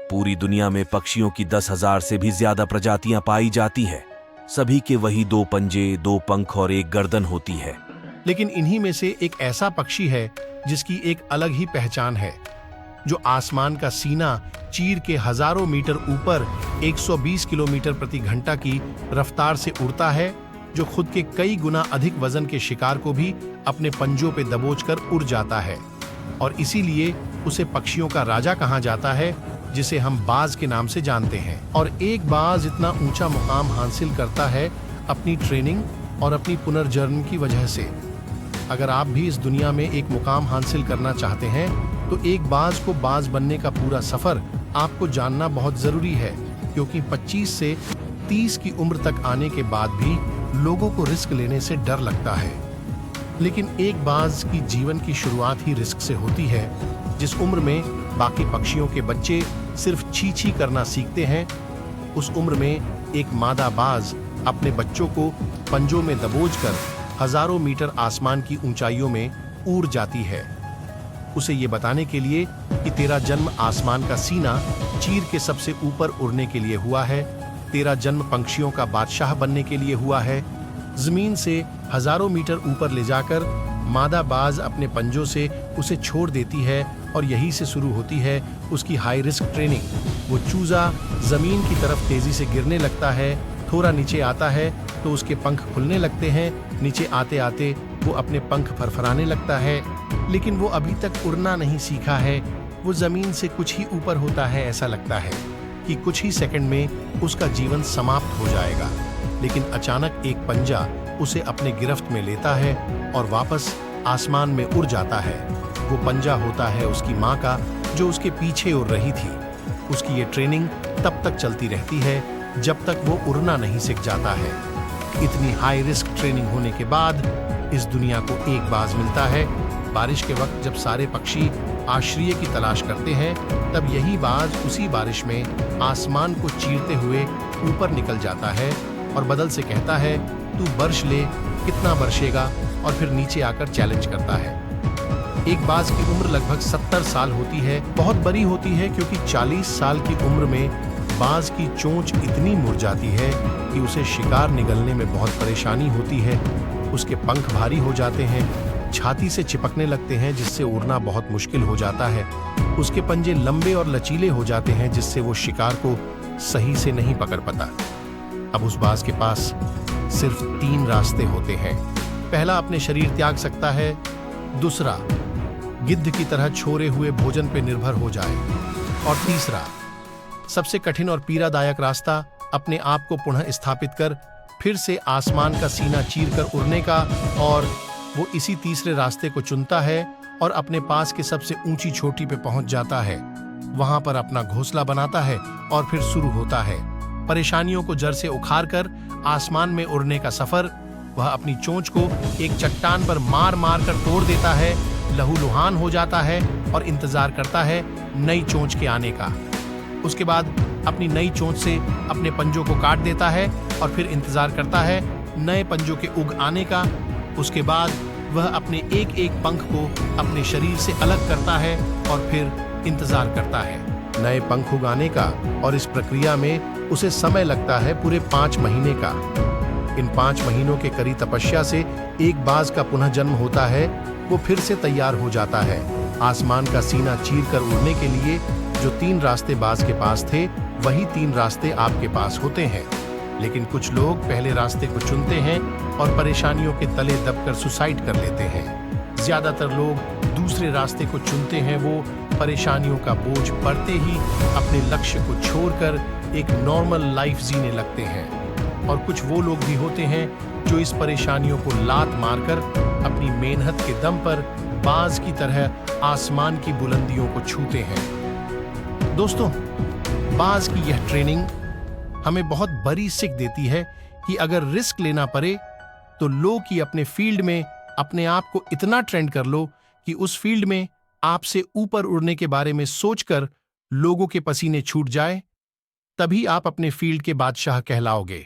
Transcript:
पूरी दुनिया में पक्षियों की 10,000 से भी ज्यादा प्रजातियां पाई जाती है। सभी के वही 2 पंजे, 2 पंख और 1 गर्दन होती है। लेकिन इन्हीं में से एक ऐसा पक्षी है जिसकी एक अलग ही पहचान है, जो आसमान का सीना चीर के हजारों मीटर ऊपर 120 किलोमीटर प्रति घंटा की रफ्तार से उड़ता है, जो खुद के कई गुना अधिक वजन के शिकार को भी अपने पंजों पे दबोचकर उड़ जाता है। और इसीलिए उसे पक्षियों का राजा कहा जाता है, जिसे हम बाज के नाम से जानते हैं। और एक बाज इतना ऊंचा मुकाम हासिल करता है अपनी ट्रेनिंग और अपनी पुनर्जन्म की वजह से। अगर आप भी इस दुनिया में एक मुकाम हासिल करना चाहते हैं तो एक बाज को बाज बनने का पूरा सफर आपको जानना बहुत जरूरी है, क्योंकि 25 से 30 की उम्र तक आने के बाद भी लोगों को रिस्क लेने से डर लगता है। लेकिन एक बाज की जीवन की शुरुआत ही रिस्क से होती है। जिस उम्र में बाकी पक्षियों के बच्चे सिर्फ छी छी करना सीखते हैं, उस उम्र में एक मादा बाज अपने बच्चों को पंजों में दबोचकर हजारों मीटर आसमान की ऊंचाइयों में उड़ जाती है। उसे ये बताने के लिए कि तेरा जन्म आसमान का सीना चीर के सबसे ऊपर उड़ने के लिए हुआ है, तेरा जन्म पंछियों का बादशाह बनने के लिए हुआ है। जमीन से हजारों मीटर ऊपर ले जाकर मादा बाज अपने पंजों से उसे छोड़ देती है और यहीं से शुरू होती है उसकी हाई रिस्क ट्रेनिंग। वो चूजा जमीन की तरफ तेजी से गिरने लगता है, थोड़ा नीचे आता है तो उसके पंख खुलने लगते हैं। नीचे आते आते वो अपने पंख फरफराने लगता है, लेकिन वो अभी तक उड़ना नहीं सीखा है। वो जमीन से कुछ ही ऊपर होता है। ऐसा लगता है कि कुछ ही सेकंड में उसका जीवन समाप्त हो जाएगा, लेकिन अचानक एक पंजा उसे अपने गिरफ्त में लेता है और वापस आसमान में उड़ जाता है। वो पंजा होता है उसकी माँ का, जो उसके पीछे उड़ रही थी। उसकी ये ट्रेनिंग तब तक चलती रहती है जब तक वो उड़ना नहीं सीख जाता है। इतनी हाई रिस्क ट्रेनिंग होने के बाद इस दुनिया को एक बाज मिलता है। बारिश के वक्त जब सारे पक्षी आश्रय की तलाश करते हैं, तब यही बाज उसी बारिश में आसमान को चीरते हुए ऊपर निकल जाता है और बदल से कहता है, तू बर्श ले, कितना बरसेगा, और फिर नीचे आकर चैलेंज करता है। एक बाज की उम्र लगभग 70 साल होती है। बहुत बड़ी होती है, क्योंकि 40 साल की उम्र में बाज की चोंच इतनी मुड़ जाती है कि उसे शिकार निगलने में बहुत परेशानी होती है। उसके पंख भारी हो जाते हैं, छाती से चिपकने लगते हैं, जिससे उड़ना बहुत मुश्किल हो जाता है। उसके पंजे लंबे और लचीले हो जाते हैं, जिससे वो शिकार को सही से नहीं पकड़ पाता। अब उस बाज के पास सिर्फ 3 रास्ते होते हैं। पहला, अपने शरीर त्याग सकता है। दूसरा, गिद्ध की तरह छोड़े हुए भोजन पर निर्भर हो जाए। और तीसरा, सबसे कठिन और पीड़ादायक रास्ता, अपने आप को पुनः स्थापित कर फिर से आसमान का सीना चीर कर उड़ने का। और वो इसी तीसरे रास्ते को चुनता है और अपने पास के सबसे ऊंची चोटी पे पहुंच जाता है। वहां पर अपना घोंसला बनाता है और फिर शुरू होता है परेशानियों को जड़ से उखाड़ कर आसमान में उड़ने का सफर। वह अपनी चोंच को एक चट्टान पर मार मार कर तोड़ देता है, लहूलुहान हो जाता है और इंतजार करता है नई चोंच के आने का। उसके बाद अपनी नई चोंच से अपने पंजों को काट देता है और फिर इंतजार करता है नए पंजों के उग आने का। उसके बाद वह अपने एक एक पंख को अपने शरीर से अलग करता है और फिर इंतजार करता है नए पंख उगाने का। और इस प्रक्रिया में उसे समय लगता है पूरे 5 महीने का। इन 5 महीनों के कड़ी तपस्या से एक बाज का पुनः जन्म होता है। वो फिर से तैयार हो जाता है आसमान का सीना चीर कर उड़ने के लिए। जो 3 रास्ते बाज के पास थे, वही 3 रास्ते आपके पास होते हैं। लेकिन कुछ लोग पहले रास्ते को चुनते हैं और परेशानियों के तले दबकर सुसाइड कर लेते हैं। ज्यादातर लोग दूसरे रास्ते को चुनते हैं। वो परेशानियों का बोझ पड़ते ही अपने लक्ष्य को छोड़कर एक नॉर्मल लाइफ जीने लगते हैं। और कुछ वो लोग भी होते हैं जो इस परेशानियों को लात मारकर अपनी मेहनत के दम पर बाज की तरह आसमान की बुलंदियों को छूते हैं। दोस्तों, बाज की यह ट्रेनिंग हमें बहुत बड़ी सीख देती है कि अगर रिस्क लेना पड़े तो लो कि अपने फील्ड में अपने आप को इतना ट्रेंड कर लो कि उस फील्ड में आपसे ऊपर उड़ने के बारे में सोचकर लोगों के पसीने छूट जाए। तभी आप अपने फील्ड के बादशाह कहलाओगे।